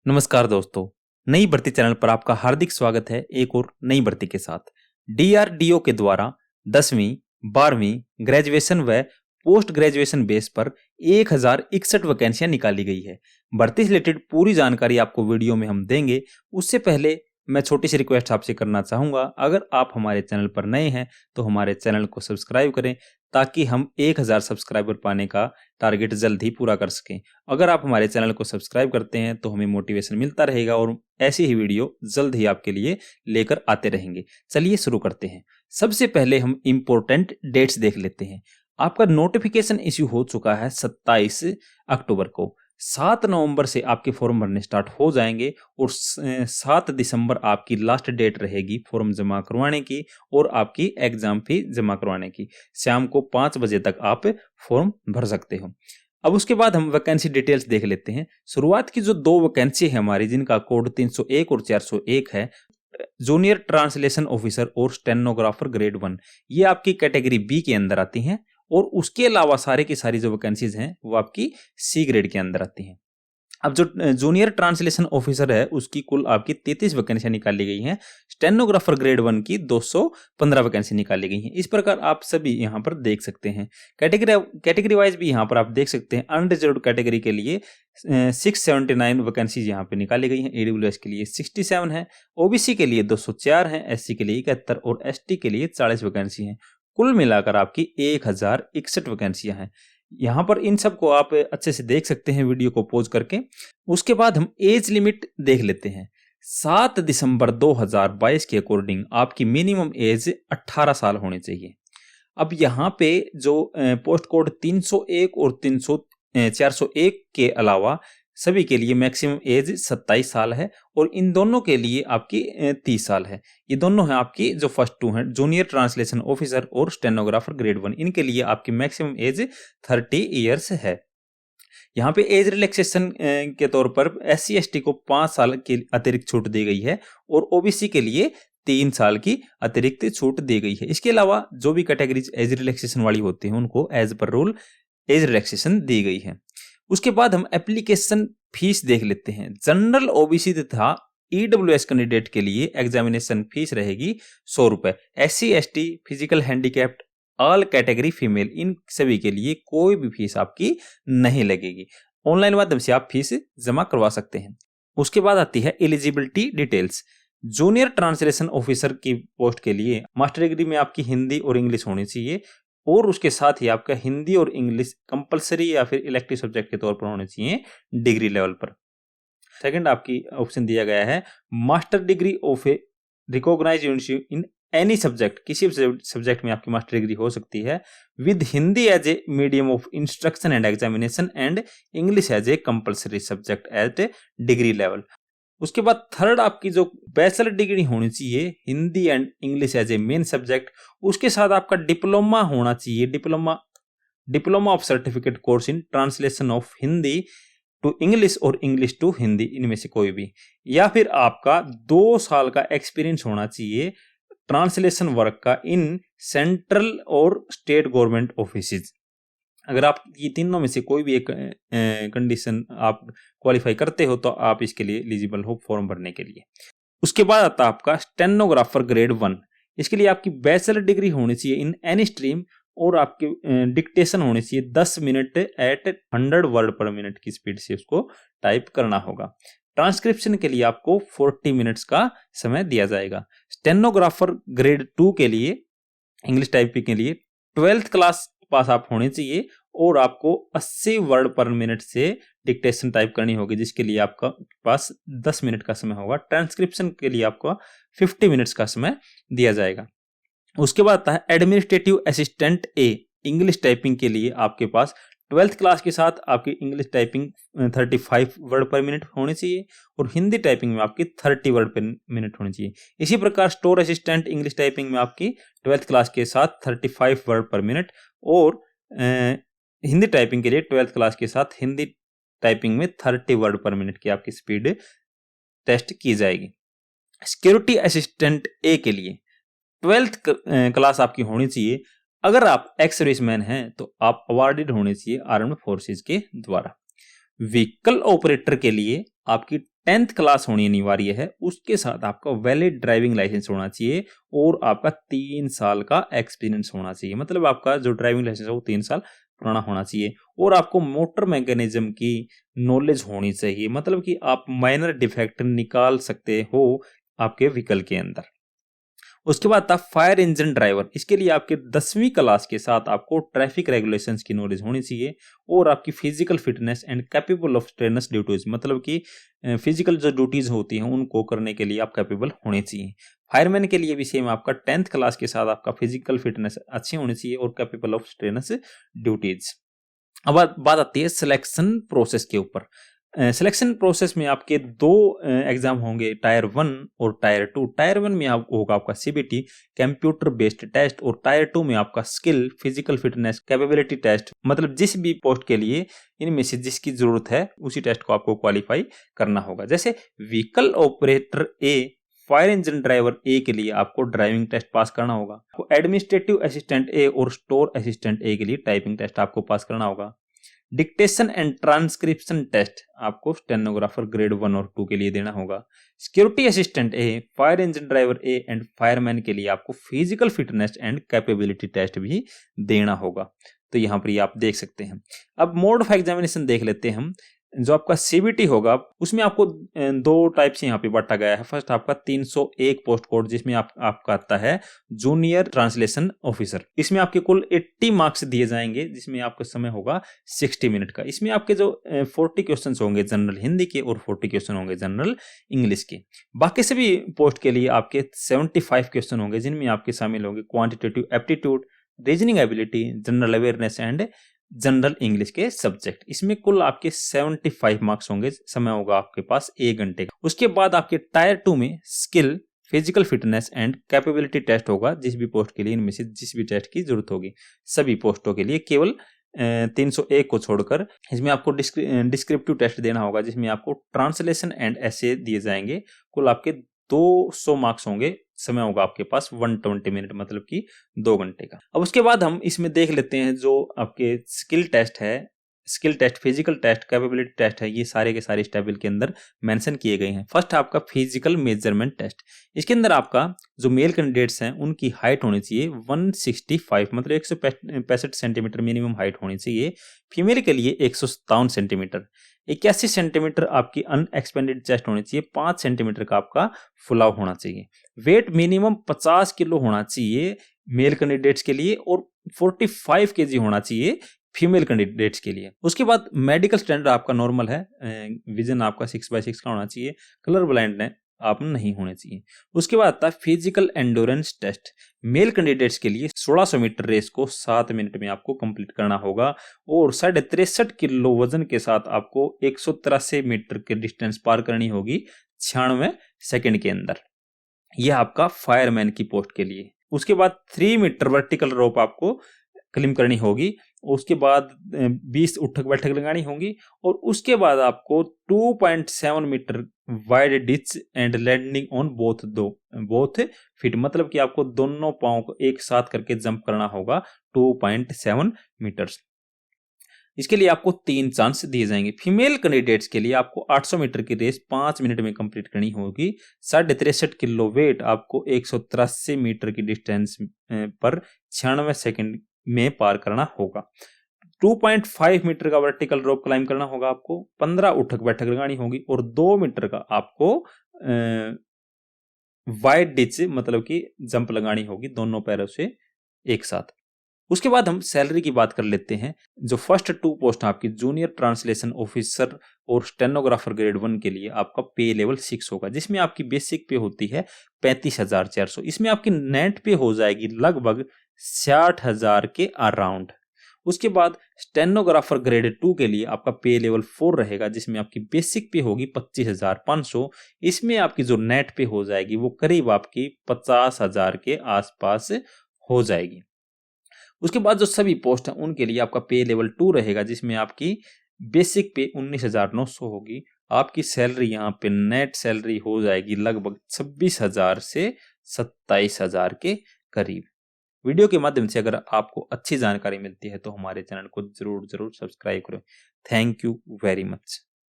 नमस्कार दोस्तों, नई भर्ती चैनल पर आपका हार्दिक स्वागत है। एक और नई भर्ती के साथ डीआरडीओ के द्वारा 10वीं 12वीं ग्रेजुएशन व पोस्ट ग्रेजुएशन बेस पर 1061 वैकेंसियां निकाली गई है। भर्ती से रिलेटेड पूरी जानकारी आपको वीडियो में हम देंगे। उससे पहले मैं छोटी सी रिक्वेस्ट आपसे करना चाहूँगा, अगर आप हमारे चैनल पर नए हैं तो हमारे चैनल को सब्सक्राइब करें ताकि हम 1000 सब्सक्राइबर पाने का टारगेट जल्द ही पूरा कर सकें। अगर आप हमारे चैनल को सब्सक्राइब करते हैं तो हमें मोटिवेशन मिलता रहेगा और ऐसी ही वीडियो जल्द ही आपके लिए लेकर आते रहेंगे। चलिए शुरू करते हैं। सबसे पहले हम इम्पोर्टेंट डेट्स देख लेते हैं। आपका नोटिफिकेशन इश्यू हो चुका है 27 अक्टूबर को। 7 नवंबर से आपके फॉर्म भरने स्टार्ट हो जाएंगे और 7 दिसंबर आपकी लास्ट डेट रहेगी फॉर्म जमा करवाने की और आपकी एग्जाम फी जमा करवाने की। शाम को 5 बजे तक आप फॉर्म भर सकते हो। अब उसके बाद हम वैकेंसी डिटेल्स देख लेते हैं। शुरुआत की जो 2 वैकेंसी है हमारी, जिनका कोड 301 और 401 है, जूनियर ट्रांसलेशन ऑफिसर और स्टेनोग्राफर ग्रेड 1, ये आपकी कैटेगरी बी के अंदर आती हैं और उसके अलावा सारे की सारी जो वैकेंसीज हैं वो आपकी सी ग्रेड के अंदर आती हैं। अब जो जूनियर ट्रांसलेशन ऑफिसर है उसकी कुल आपकी 33 वैकेंसियां निकाली गई हैं। स्टेनोग्राफर ग्रेड 1 की 215 वैकेंसी निकाली गई हैं। इस प्रकार आप सभी यहाँ पर देख सकते हैं। कैटेगरी वाइज भी यहाँ पर आप देख सकते हैं। अनरिजर्व्ड कैटेगरी के लिए 679 वैकेंसीज यहाँ पे निकाली गई हैं। ईडब्ल्यूएस के लिए 67 है, ओबीसी के लिए 204 है, एससी के लिए 71 और एसटी के लिए 40 वैकेंसी हैं। कुल मिलाकर आपकी 1061 वैकेंसियां हैं। यहाँ पर इन सब को आप अच्छे से देख सकते हैं वीडियो को पॉज करके। उसके बाद हम एज लिमिट देख लेते हैं। 7 दिसंबर 2022 के अकॉर्डिंग आपकी मिनिमम एज 18 साल होनी चाहिए। अब यहाँ पे जो पोस्ट कोड 301 और 401 के अलावा सभी के लिए मैक्सिमम एज 27 साल है और इन दोनों के लिए आपकी 30 साल है। ये दोनों हैं आपकी जो फर्स्ट 2 हैं, जूनियर ट्रांसलेशन ऑफिसर और स्टेनोग्राफर ग्रेड 1, इनके लिए आपकी मैक्सिमम एज 30 ईयर्स है। यहाँ पे एज रिलैक्सेशन के तौर पर SC ST को 5 साल की अतिरिक्त छूट दी गई है और OBC के लिए 3 साल की अतिरिक्त छूट दी गई है। इसके अलावा जो भी कैटेगरीज एज रिलैक्सेशन वाली होती हैं उनको as per rule age relaxation दी गई है। उसके बाद हम एप्लीकेशन फीस देख लेते हैं। जनरल OBC तथा EWS कैंडिडेट के लिए एग्जामिनेशन फीस रहेगी 100 रुपए। SC ST, physical handicapped, all category female, इन सभी के लिए कोई भी फीस आपकी नहीं लगेगी। ऑनलाइन माध्यम से आप फीस जमा करवा सकते हैं। उसके बाद आती है eligibility details. Junior translation officer की पोस्ट के लिए मास्टर डिग्री में आपकी हिंदी और इंग्लिश होनी चाहिए और उसके साथ ही आपका हिंदी और इंग्लिश कंपलसरी या फिर इलेक्टिव सब्जेक्ट के तौर पर होने चाहिए डिग्री लेवल पर। सेकंड आपकी ऑप्शन दिया गया है master degree of a recognised university in any subject, किसी सब्जेक्ट में आपकी मास्टर डिग्री हो सकती है with Hindi as a medium of instruction and examination and English as a compulsory subject at a degree level. उसके बाद थर्ड आपकी जो बैचलर डिग्री होनी चाहिए Hindi and English as a main subject, उसके साथ आपका डिप्लोमा होना चाहिए, diploma of certificate course in translation of Hindi to English और इंग्लिश टू हिंदी, इनमें से कोई भी, या फिर आपका 2 साल का एक्सपीरियंस होना चाहिए ट्रांसलेशन वर्क का इन सेंट्रल और स्टेट गवर्नमेंट ऑफिसेज। अगर आप ये तीनों में से कोई भी एक कंडीशन आप क्वालिफाई करते हो तो आप इसके लिए एलिजिबल हो फॉर्म भरने के लिए। उसके बाद आता है आपका स्टेनोग्राफर ग्रेड 1। इसके लिए आपकी बैचलर डिग्री होनी चाहिए इन एनी स्ट्रीम और आपकी डिक्टेशन होनी चाहिए 10 minute at 100 word per minute की स्पीड से उसको टाइप करना होगा। ट्रांसक्रिप्शन के लिए आपको 40 मिनट्स का समय दिया जाएगा। स्टेनोग्राफर ग्रेड 2 के लिए इंग्लिश टाइपिंग के लिए 12th क्लास पास आप होने चाहिए और आपको 80 वर्ड पर मिनट से डिक्टेशन टाइप करनी होगी, जिसके लिए आपका पास 10 मिनट का समय होगा। ट्रांसक्रिप्शन के लिए आपको 50 मिनट्स का समय दिया जाएगा। उसके बाद आता है एडमिनिस्ट्रेटिव असिस्टेंट ए। इंग्लिश टाइपिंग के लिए आपके पास 12th क्लास के साथ आपकी English typing 35 word per minute होनी चाहिए और हिंदी टाइपिंग में आपकी 30 वर्ड पर मिनट होनी चाहिए। इसी प्रकार स्टोर असिस्टेंट इंग्लिश टाइपिंग में आपकी 12th क्लास के साथ 35 वर्ड पर मिनट और हिंदी टाइपिंग के लिए 12th क्लास के साथ हिंदी टाइपिंग में 30 वर्ड पर मिनट की आपकी स्पीड टेस्ट की जाएगी। सिक्योरिटी असिस्टेंट ए के लिए 12th क्लास आपकी होनी चाहिए। अगर आप एक्स सर्विसमैन हैं तो आप अवार्डेड होने चाहिए आर्म्ड फोर्सेज के द्वारा। व्हीकल ऑपरेटर के लिए आपकी 10th क्लास होनी अनिवार्य है, उसके साथ आपका वैलिड ड्राइविंग लाइसेंस होना चाहिए और आपका 3 साल का एक्सपीरियंस होना चाहिए। मतलब आपका जो ड्राइविंग लाइसेंस है वो 3 साल पुराना होना चाहिए और आपको मोटर मैकेनिज्म की नॉलेज होनी चाहिए। मतलब कि आप माइनर डिफेक्ट निकाल सकते हो आपके व्हीकल के अंदर। उसके बाद था फायर इंजन ड्राइवर। इसके लिए आपके 10वीं क्लास के साथ आपको ट्रैफिक रेगुलेशंस की नॉलेज होनी चाहिए और आपकी physical fitness and capable of strenuous duties, मतलब कि फिजिकल जो ड्यूटीज होती हैं उनको करने के लिए आप कैपेबल होने चाहिए। फायरमैन के लिए भी सेम आपका 10th क्लास के साथ आपका फिजिकल फिटनेस अच्छी होनी चाहिए और कैपेबल ऑफ स्ट्रेनस ड्यूटीज। अब बात आती है सिलेक्शन प्रोसेस के ऊपर। सिलेक्शन प्रोसेस में आपके दो एग्जाम होंगे, टायर 1 और टायर 2। टायर 1 में होगा आपका सीबीटी कंप्यूटर बेस्ड टेस्ट और टायर 2 में आपका skill physical fitness capability test. मतलब जिस भी पोस्ट के लिए इनमें से जिसकी जरूरत है उसी टेस्ट को आपको क्वालिफाई करना होगा। जैसे व्हीकल ऑपरेटर ए, फायर इंजन ड्राइवर ए के लिए आपको ड्राइविंग टेस्ट पास करना होगा। एडमिनिस्ट्रेटिव असिस्टेंट ए और स्टोर असिस्टेंट ए के लिए टाइपिंग टेस्ट आपको पास करना होगा। डिक्टेशन एंड ट्रांसक्रिप्शन टेस्ट आपको स्टेनोग्राफर ग्रेड 1 और 2 के लिए देना होगा। Security assistant A, fire engine driver A and fireman के लिए आपको physical fitness and capability test भी देना होगा। तो यहाँ पर ये आप देख सकते हैं। अब मोड ऑफ एग्जामिनेशन देख लेते हैं हम। जो आपका सीबीटी होगा उसमें आपको दो टाइप से यहाँ पे बांटा गया है। फर्स्ट आपका 301 पोस्ट कोड, जिसमें आपका आता है जूनियर ट्रांसलेशन ऑफिसर। इसमें आपके कुल 80 मार्क्स दिए जाएंगे, जिसमें आपका समय होगा 60 मिनट का। इसमें आपके जो 40 क्वेश्चन होंगे जनरल हिंदी के और 40 क्वेश्चन होंगे जनरल इंग्लिश के। बाकी सभी पोस्ट के लिए आपके 75 क्वेश्चन होंगे, जिनमें आपके शामिल होंगे quantitative aptitude, reasoning ability, general awareness and general English के सब्जेक्ट। इसमें कुल आपके 75 मार्क्स होंगे। समय होगा आपके पास 1 घंटे का। उसके बाद आपके टायर 2 में skill physical fitness and capability test होगा। जिस भी पोस्ट के लिए इनमें से जिस भी टेस्ट की जरूरत होगी, सभी पोस्टों के लिए केवल 301 को छोड़कर इसमें आपको डिस्क्रिप्टिव टेस्ट देना होगा, जिसमें आपको ट्रांसलेशन एंड एसे दिए जाएंगे। कुल आपके 200 मार्क्स होंगे। समय होगा आपके पास 120 मिनट, मतलब कि 2 घंटे का। अब उसके बाद हम इसमें देख लेते हैं जो आपके स्किल टेस्ट है, skill test, physical test, capability test है। ये सारे के सारे इस टेबल के अंदर मेंशन किए गए हैं। फर्स्ट आपका फिजिकल मेजरमेंट टेस्ट। इसके अंदर आपका जो मेल कैंडिडेट्स हैं उनकी हाइट होनी चाहिए 165, मतलब 165 सेंटीमीटर मिनिमम हाइट होनी चाहिए। फीमेल के लिए 157 सेंटीमीटर। 81 सेंटीमीटर आपकी अनएक्सपेंडेड चेस्ट होनी चाहिए। 5 सेंटीमीटर का आपका फुलाव होना चाहिए। वेट मिनिमम 50 किलो होना चाहिए मेल कैंडिडेट्स के लिए और 45 केजी होना चाहिए फीमेल कैंडिडेट्स के लिए। उसके बाद मेडिकल स्टैंडर्ड आपका नॉर्मल है। विजन आपका 6/6 का होना चाहिए। कलर ब्लाइंड आप नहीं होने चाहिए। उसके बाद आता है physical endurance test. Male candidates के लिए 1600 मीटर रेस को 7 मिनट में आपको कंप्लीट करना होगा और 63.5 किलो वजन के साथ आपको 183 मीटर के डिस्टेंस पार करनी होगी 96 सेकंड के अंदर। यह आपका फायरमैन की पोस्ट के लिए। उसके बाद 3 मीटर वर्टिकल रोप आपको क्लिम करनी होगी। उसके बाद 20 उठक बैठक लगानी होगी और उसके बाद आपको 2.7 metre wide ditch and landing on both feet, मतलब कि आपको दोनों पांव को एक साथ करके जंप करना होगा 2.7 मीटर्स। इसके लिए आपको 3 चांस दिए जाएंगे। फीमेल कैंडिडेट्स के लिए आपको 800 मीटर की रेस 5 मिनट में कंप्लीट करनी होगी। 63.5 किलो वेट आपको 183 मीटर की डिस्टेंस पर 96 सेकंड में पार करना होगा। 2.5 मीटर का वर्टिकल रोप क्लाइम करना होगा आपको। 15 उठक बैठक लगानी होगी और 2 मीटर का आपको वाइड डिच, मतलब कि जंप लगानी होगी दोनों पैरों से एक साथ। उसके बाद हम सैलरी की बात कर लेते हैं। जो फर्स्ट 2 पोस्ट आपकी जूनियर ट्रांसलेशन ऑफिसर और स्टेनोग्राफर ग्रेड 1 के लिए आपका पे लेवल 6 होगा, जिसमें आपकी बेसिक पे होती है 35,400। इसमें आपकी नेट पे हो जाएगी लगभग 60,000 के अराउंड। उसके बाद स्टेनोग्राफर ग्रेड 2 के लिए आपका पे लेवल 4 रहेगा, जिसमें आपकी बेसिक पे होगी 25,500। इसमें आपकी जो नेट पे हो जाएगी वो करीब आपकी 50,000 के आसपास हो जाएगी। उसके बाद जो सभी पोस्ट हैं उनके लिए आपका पे लेवल 2 रहेगा, जिसमें आपकी बेसिक पे 19,900 होगी। आपकी सैलरी यहाँ पे नेट सैलरी हो जाएगी लगभग 26,000 से 27,000 के करीब। वीडियो के माध्यम से अगर आपको अच्छी जानकारी मिलती है तो हमारे चैनल को जरूर सब्सक्राइब करें। Thank you very much.